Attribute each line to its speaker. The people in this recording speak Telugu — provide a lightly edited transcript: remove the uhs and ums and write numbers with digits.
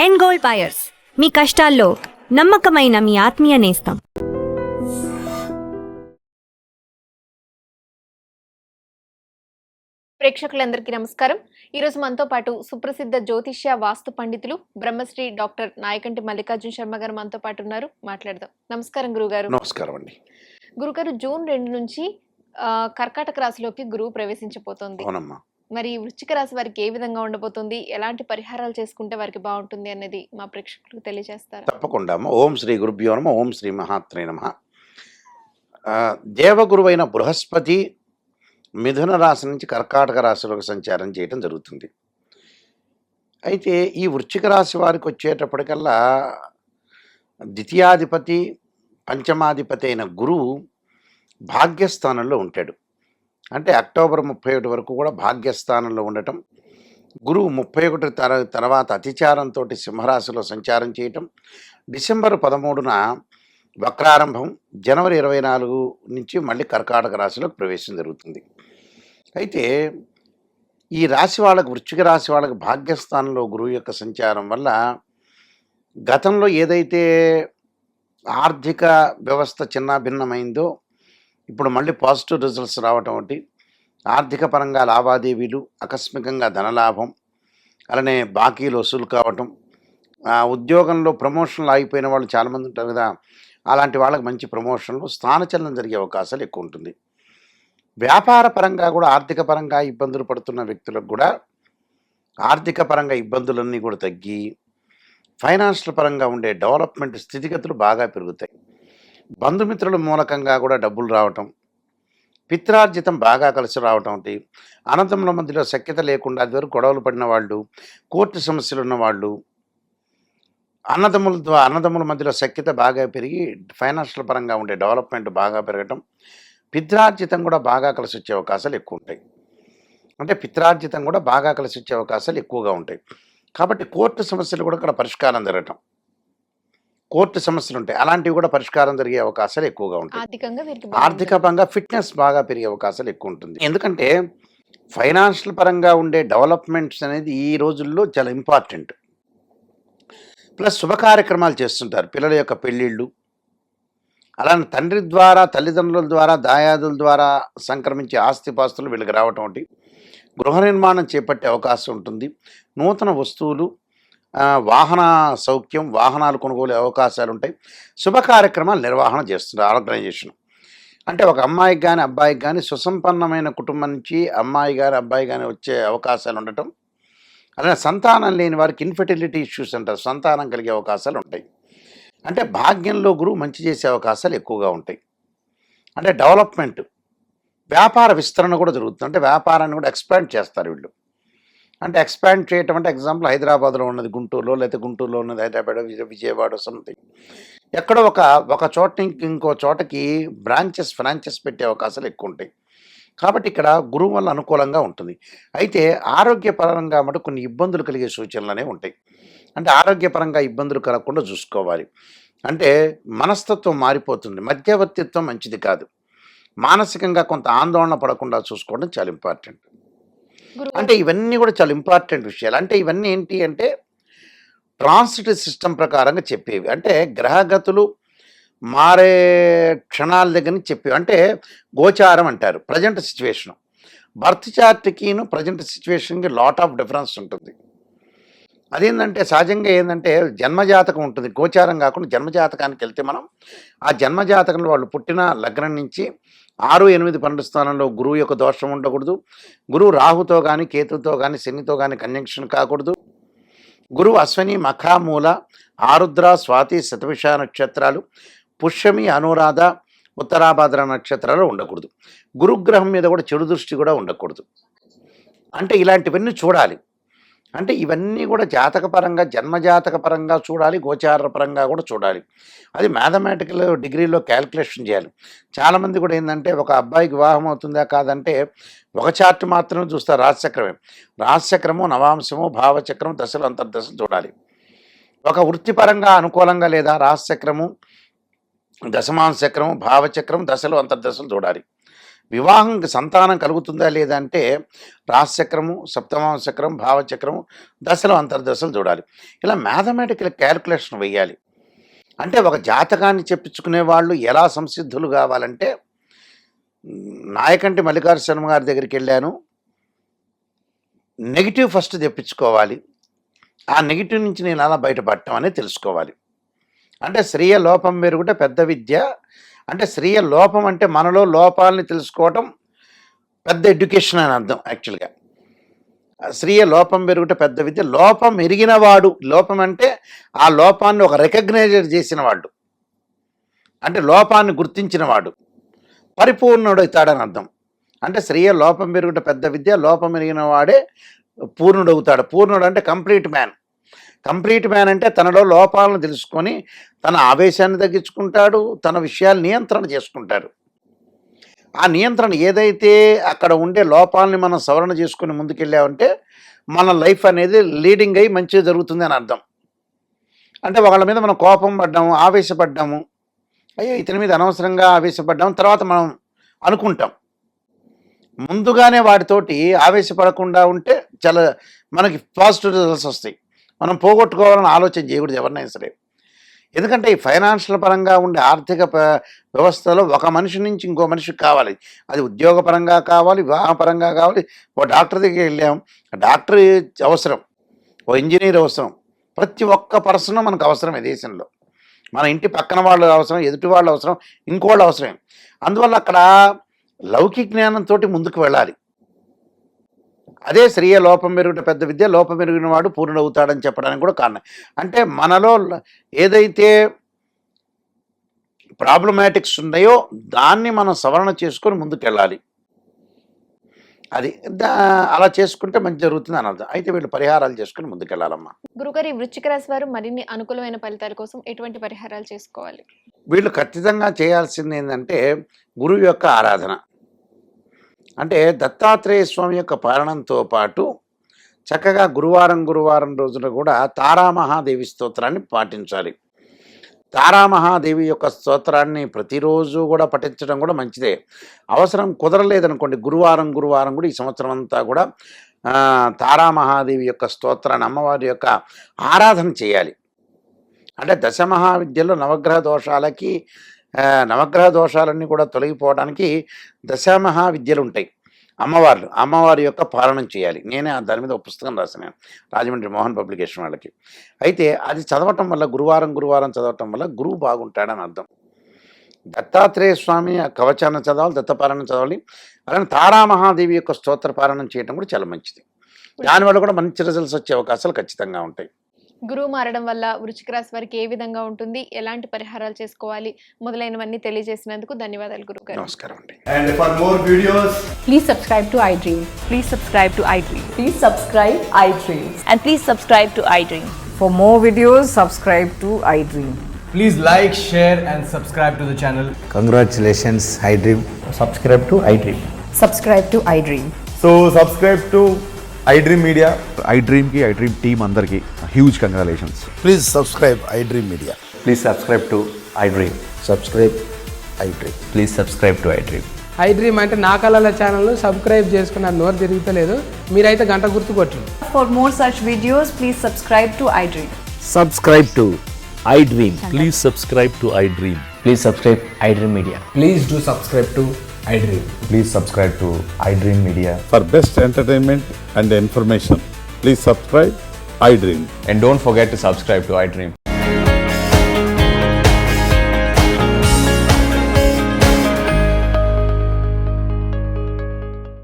Speaker 1: ఎండ్ గోల్డ్ బయర్స్, మీ కష్టాల్లో నమ్మకమైన మీ ఆత్మీయ నేస్తం.
Speaker 2: ప్రేక్షకులందరికీ నమస్కారం. ఈరోజు మనతో పాటు సుప్రసిద్ధ జ్యోతిష్య వాస్తు పండితులు బ్రహ్మశ్రీ డాక్టర్ నాయకంటి మల్లికార్జున శర్మ గారు మనతో పాటు ఉన్నారు. మాట్లాడదాం. నమస్కారం గురుగారు.
Speaker 3: నమస్కారం అండి.
Speaker 2: గురుగారు, జూన్ 2 నుంచి కర్కాటక రాశిలోకి గురువు ప్రవేశించబోతోంది.
Speaker 3: అవునమ్మా.
Speaker 2: మరి వృశ్చిక రాశి వారికి ఏ విధంగా ఉండబోతుంది, ఎలాంటి పరిహారాలు చేసుకుంటే వారికి బాగుంటుంది అనేది మా ప్రేక్షకులకు తెలియజేస్తారా?
Speaker 3: తప్పకుండా అమ్మ. ఓం శ్రీ గురుభ్యో నమ. ఓం శ్రీ మహాత్రే నమ. దేవగురువైన బృహస్పతి మిథున రాశి నుంచి కర్కాటక రాశిలోకి సంచారం చేయడం జరుగుతుంది. అయితే ఈ వృశ్చిక రాశి వారికి వచ్చేటప్పటికల్లా ద్వితీయాధిపతి పంచమాధిపతి అయిన గురువు భాగ్యస్థానంలో ఉంటాడు. అంటే అక్టోబర్ 31 వరకు కూడా భాగ్యస్థానంలో ఉండటం, గురువు 31 తర్వాత అతిచారంతో సింహరాశిలో సంచారం చేయటం, డిసెంబర్ 13న వక్రారంభం, జనవరి 24 నుంచి మళ్ళీ కర్కాటక రాశిలోకి ప్రవేశం జరుగుతుంది. అయితే ఈ రాశి వాళ్ళకు, వృశ్చిక రాశి వాళ్ళకి భాగ్యస్థానంలో గురువు యొక్క సంచారం వల్ల గతంలో ఏదైతే ఆర్థిక వ్యవస్థ చిన్నాభిన్నమైందో ఇప్పుడు మళ్ళీ పాజిటివ్ రిజల్ట్స్ రావటం ఒకటి, ఆర్థిక పరంగా లావాదేవీలు, ఆకస్మికంగా ధనలాభం, అలానే బాకీలు వసూలు కావటం, ఉద్యోగంలో ప్రమోషన్లు ఆగిపోయిన వాళ్ళు చాలామంది ఉంటారు కదా, అలాంటి వాళ్ళకి మంచి ప్రమోషన్లు, స్థానచలనం జరిగే అవకాశాలు ఎక్కువ ఉంటుంది. వ్యాపార పరంగా కూడా ఆర్థిక పరంగా ఇబ్బందులు పడుతున్న వ్యక్తులకు కూడా ఆర్థిక పరంగా ఇబ్బందులన్నీ కూడా తగ్గి ఫైనాన్షియల్ పరంగా ఉండే డెవలప్మెంట్ స్థితిగతులు బాగా పెరుగుతాయి. బంధుమిత్రుల మూలకంగా కూడా డబ్బులు రావటం, పిత్రార్జితం బాగా కలిసి రావటం ఒకటి, అన్నదమ్ముల మధ్యలో సఖ్యత లేకుండా అది వరకు గొడవలు పడిన వాళ్ళు, కోర్టు సమస్యలు ఉన్నవాళ్ళు, అన్నదమ్ముల మధ్యలో సఖ్యత బాగా పెరిగి ఫైనాన్షియల్ పరంగా ఉండే డెవలప్మెంట్ బాగా పెరగటం, పిత్రార్జితం కూడా బాగా కలిసి వచ్చే అవకాశాలు ఎక్కువ ఉంటాయి. అంటే పిత్రార్జితం కూడా బాగా కలిసి వచ్చే అవకాశాలు ఎక్కువగా ఉంటాయి. కాబట్టి కోర్టు సమస్యలు కూడా ఇక్కడ పరిష్కారం జరగటం, కోర్టు సమస్యలు ఉంటాయి, అలాంటివి కూడా పరిష్కారం జరిగే అవకాశాలు ఎక్కువగా ఉంటాయి. ఆర్థిక పరంగా ఫిట్నెస్ బాగా పెరిగే అవకాశాలు ఎక్కువ ఉంటుంది. ఎందుకంటే ఫైనాన్షియల్ పరంగా ఉండే డెవలప్మెంట్స్ అనేది ఈ రోజుల్లో చాలా ఇంపార్టెంట్. ప్లస్ శుభ కార్యక్రమాలు చేస్తుంటారు, పిల్లల యొక్క పెళ్ళిళ్ళు, అలానే తండ్రి ద్వారా, తల్లిదండ్రుల ద్వారా, దాయాదుల ద్వారా సంక్రమించే ఆస్తిపాస్తులు వీళ్ళకి రావటం ఒకటి, గృహ నిర్మాణం చేపట్టే అవకాశం ఉంటుంది, నూతన వస్తువులు, వాహన సౌఖ్యం, వాహనాలు కొనుగోలు అవకాశాలు ఉంటాయి, శుభ కార్యక్రమాలు నిర్వహణ చేస్తున్నారు ఆర్గనైజేషన్. అంటే ఒక అమ్మాయికి కానీ అబ్బాయికి కానీ సుసంపన్నమైన కుటుంబం నుంచి అమ్మాయి కానీ అబ్బాయి కానీ వచ్చే అవకాశాలు ఉండటం, అలానే సంతానం లేని వారికి ఇన్ఫెర్టిలిటీ ఇష్యూస్ అంటారు, సంతానం కలిగే అవకాశాలు ఉంటాయి. అంటే భాగ్యంలో గురువు మంచి చేసే అవకాశాలు ఎక్కువగా ఉంటాయి. అంటే డెవలప్మెంట్, వ్యాపార విస్తరణ కూడా జరుగుతుంది. అంటే వ్యాపారాన్ని కూడా ఎక్స్పాండ్ చేస్తారు వీళ్ళు. అంటే ఎక్స్పాండ్ చేయటం అంటే ఎగ్జాంపుల్ హైదరాబాద్లో ఉన్నది గుంటూరులో, లేకపోతే గుంటూరులో ఉన్నది హైదరాబాద్, విజయవాడ సంథింగ్, ఎక్కడో ఒక చోట ఇంకో చోటకి ఫ్రాంచెస్ పెట్టే అవకాశాలు ఎక్కువ ఉంటాయి. కాబట్టి ఇక్కడ గురువు వల్ల అనుకూలంగా ఉంటుంది. అయితే ఆరోగ్యపరంగా మటు కొన్ని ఇబ్బందులు కలిగే సూచనలు అనేవి ఉంటాయి. అంటే ఆరోగ్యపరంగా ఇబ్బందులు కలగకుండా చూసుకోవాలి. అంటే మనస్తత్వం మారిపోతుంది, మధ్యవర్తిత్వం మంచిది కాదు, మానసికంగా కొంత ఆందోళన పడకుండా చూసుకోవడం చాలా ఇంపార్టెంట్. అంటే ఇవన్నీ కూడా చాలా ఇంపార్టెంట్ విషయాలు. అంటే ఇవన్నీ ఏంటి అంటే ట్రాన్సిట్ సిస్టమ్ ప్రకారంగా చెప్పేవి. అంటే గ్రహగతులు మారే క్షణాల దగ్గర నుంచి చెప్పేవి. అంటే గోచారం అంటారు, ప్రజెంట్ సిచ్యువేషను. బర్త్ చార్ట్కిను ప్రజెంట్ సిచ్యువేషన్కి లాట్ ఆఫ్ డిఫరెన్స్ ఉంటుంది. అదేంటంటే సహజంగా ఏంటంటే జన్మజాతకం ఉంటుంది, గోచారం కాకుండా జన్మజాతకానికి వెళ్తే మనం ఆ జన్మజాతకంలో వాళ్ళు పుట్టిన లగ్నం నుంచి 6, 8, 12 స్థానంలో గురువు యొక్క దోషం ఉండకూడదు, గురువు రాహుతో కానీ కేతుతో కానీ శనితో కానీ కంజంక్షన్ కాకూడదు, గురువు అశ్విని మఖ మూల ఆరుద్ర స్వాతి శతభిష నక్షత్రాలు, పుష్యమి అనురాధ ఉత్తరాభాద్ర నక్షత్రాలు ఉండకూడదు, గురుగ్రహం మీద కూడా చెడు దృష్టి కూడా ఉండకూడదు. అంటే ఇలాంటివన్నీ చూడాలి. అంటే ఇవన్నీ కూడా జాతకపరంగా, జన్మజాతక పరంగా చూడాలి, గోచార పరంగా కూడా చూడాలి. అది మ్యాథమెటికల్ డిగ్రీలో క్యాల్కులేషన్ చేయాలి. చాలామంది కూడా ఏంటంటే ఒక అబ్బాయికి వివాహం అవుతుందా కాదంటే ఒక చార్ట్ మాత్రమే చూస్తారు, రాశిచక్రమే. రాశిచక్రము, నవాంశము, భావచక్రం, దశలు, అంతర్దశలు చూడాలి. ఒక వృత్తిపరంగా అనుకూలంగా లేదా రాశిచక్రము, దశమాంశ చక్రము, భావచక్రం, దశలు, అంతర్దశలు చూడాలి. వివాహంకి సంతానం కలుగుతుందా లేదా అంటే రాశిచక్రము, సప్తమ చక్రం, భావచక్రము, దశలు అంతర్దశలు చూడాలి. ఇలా మ్యాథమెటికల్ క్యాలిక్యులేషన్ వేయాలి. అంటే ఒక జాతకాన్ని చెప్పించుకునే వాళ్ళు ఎలా సంసిద్ధులు కావాలంటే, నాయకంటి మల్లికార్జున శర్మ గారి దగ్గరికి వెళ్ళాను, నెగిటివ్ ఫస్ట్ తెప్పించుకోవాలి, ఆ నెగిటివ్ నుంచి నేను ఎలా బయటపడటం అనేది తెలుసుకోవాలి. అంటే స్త్రీయ లోపం మెరుగుట పెద్ద విద్య. అంటే స్త్రీయ లోపం అంటే మనలో లోపాలని తెలుసుకోవటం పెద్ద ఎడ్యుకేషన్ అని అర్థం. యాక్చువల్గా స్త్రీయ లోపం మెరుగుట పెద్ద విద్య. లోపం ఎరిగినవాడు, లోపం అంటే ఆ లోపాన్ని ఒక రికగ్నైజ్ చేసిన వాడు, అంటే లోపాన్ని గుర్తించిన వాడు పరిపూర్ణుడు అవుతాడని అర్థం. అంటే స్త్రీయ లోపం మెరుగుట పెద్ద విద్య, లోపం ఎరిగిన వాడే పూర్ణుడు అవుతాడు. పూర్ణుడు అంటే కంప్లీట్ మ్యాన్. కంప్లీట్ మ్యాన్ అంటే తనలో లోపాలను తెలుసుకొని తన ఆవేశాన్ని తగ్గించుకుంటాడు, తన విషయాలు నియంత్రణ చేసుకుంటాడు. ఆ నియంత్రణ ఏదైతే అక్కడ ఉండే లోపాలని మనం సవరణ చేసుకుని ముందుకెళ్ళామంటే మన లైఫ్ అనేది లీడింగ్ అయ్యి మంచిగా జరుగుతుంది అని అర్థం. అంటే వాళ్ళ మీద మనం కోపం పడ్డాము, ఆవేశపడ్డాము, అయ్యో ఇతని మీద అనవసరంగా ఆవేశపడ్డాము, తర్వాత మనం అనుకుంటాం. ముందుగానే వాటితోటి ఆవేశపడకుండా ఉంటే చాలా మనకి పాజిటివ్ రిజల్ట్స్ వస్తాయి. మనం పోగొట్టుకోవాలని ఆలోచన చేయకూడదు ఎవరినైనా సరే. ఎందుకంటే ఈ ఫైనాన్షియల్ పరంగా ఉండే ఆర్థిక వ్యవస్థలో ఒక మనిషి నుంచి ఇంకో మనిషికి కావాలి. అది ఉద్యోగపరంగా కావాలి, వివాహపరంగా కావాలి. ఓ డాక్టర్ దగ్గరికి వెళ్ళాం, డాక్టర్ అవసరం, ఓ ఇంజనీర్ అవసరం, ప్రతి ఒక్క పర్సన్ మనకు అవసరం. ఈ దేశంలో మన ఇంటి పక్కన వాళ్ళు అవసరం, ఎదుటి వాళ్ళు అవసరం, ఇంకోళ్ళు అవసరం. అందువల్ల అక్కడ లౌకిక జ్ఞానంతో ముందుకు వెళ్ళాలి. అదే స్త్రీయ లోపం మెరుగుట పెద్ద విద్య, లోపం మెరిగిన వాడు పూర్ణుడవుతాడని చెప్పడానికి కూడా కారణం. అంటే మనలో ఏదైతే ప్రాబ్లమాటిక్స్ ఉన్నాయో దాన్ని మనం సవరణ చేసుకొని ముందుకెళ్ళాలి. అది అలా చేసుకుంటే మంచి జరుగుతుంది అని అర్థం. అయితే వీళ్ళు పరిహారాలు చేసుకుని ముందుకెళ్ళాలమ్మా.
Speaker 2: గురుగారు, ఈ వృశ్చిక రాశి వారు మరిన్ని అనుకూలమైన ఫలితాల కోసం ఎటువంటి పరిహారాలు చేసుకోవాలి?
Speaker 3: వీళ్ళు ఖచ్చితంగా చేయాల్సింది ఏంటంటే గురువు యొక్క ఆరాధన. అంటే దత్తాత్రేయ స్వామి యొక్క పాలనంతో పాటు చక్కగా గురువారం రోజున కూడా తారామహాదేవి స్తోత్రాన్ని పాటించాలి. తారామహాదేవి యొక్క స్తోత్రాన్ని ప్రతిరోజు కూడా పఠించడం కూడా మంచిదే. అవసరం కుదరలేదనుకోండి, గురువారం కూడా ఈ సంవత్సరం అంతా కూడా తారామహాదేవి యొక్క స్తోత్రాన్ని, అమ్మవారి యొక్క ఆరాధన చేయాలి. అంటే దశమహావిద్యలో నవగ్రహ దోషాలన్నీ కూడా తొలగిపోవడానికి దశమహావిద్యలు ఉంటాయి. అమ్మవారి యొక్క పాలన చేయాలి. నేనే దాని మీద ఒక పుస్తకం రాశాను, రాజమండ్రి మోహన్ పబ్లికేషన్ వాళ్ళకి. అయితే అది చదవటం వల్ల గురువారం చదవటం వల్ల గురువు బాగుంటాడని అర్థం. దత్తాత్రేయ స్వామి కవచాన్ని చదవాలి, దత్తపారాయణ చదవాలి. అలానే తారామహాదేవి యొక్క స్తోత్ర పారాయణం చేయడం కూడా చాలా మంచిది. దానివల్ల కూడా మంచి రిజల్ట్స్ వచ్చే అవకాశాలు ఖచ్చితంగా ఉంటాయి.
Speaker 2: గురువు మారడం వల్ల వృశ్చిక రాశి వారికి ఏ విధంగా ఉంటుంది, ఎలాంటి పరిహారాలు చేసుకోవాలి మొదలైనవన్నీ తెలియజేసినందుకు ధన్యవాదాలు గురుగారు.
Speaker 3: నమస్కారం అండి.
Speaker 4: And for more videos,
Speaker 5: Please subscribe to iDream.
Speaker 1: Please subscribe to iDream.
Speaker 5: Please subscribe iDream.
Speaker 1: And please subscribe to iDream.
Speaker 6: For more videos, subscribe to iDream.
Speaker 4: please like, share and subscribe to the channel.
Speaker 7: Congratulations, iDream.
Speaker 8: subscribe to iDream.
Speaker 5: Subscribe to iDream.
Speaker 8: So subscribe to iDream Media.
Speaker 9: iDream की iDream team अंदर की huge congratulations.
Speaker 7: Please subscribe iDream Media.
Speaker 8: Please subscribe to iDream.
Speaker 7: Subscribe iDream.
Speaker 8: Please subscribe to iDream.
Speaker 10: iDream అంటే నా కళల ఛానల్ను సబ్స్క్రైబ్ చేసుకున్న నోరు తిరుగుతలేదు, మీరైతే గంట గుర్తు కొట్టండి.
Speaker 5: For more such videos, please subscribe to iDream.
Speaker 7: Subscribe to iDream.
Speaker 8: Please subscribe to iDream. Please subscribe iDream Media.
Speaker 4: Please do subscribe to iDream.
Speaker 8: Please subscribe to iDream Media.
Speaker 9: For best entertainment and information, please subscribe iDream.
Speaker 8: And don't forget to subscribe to iDream.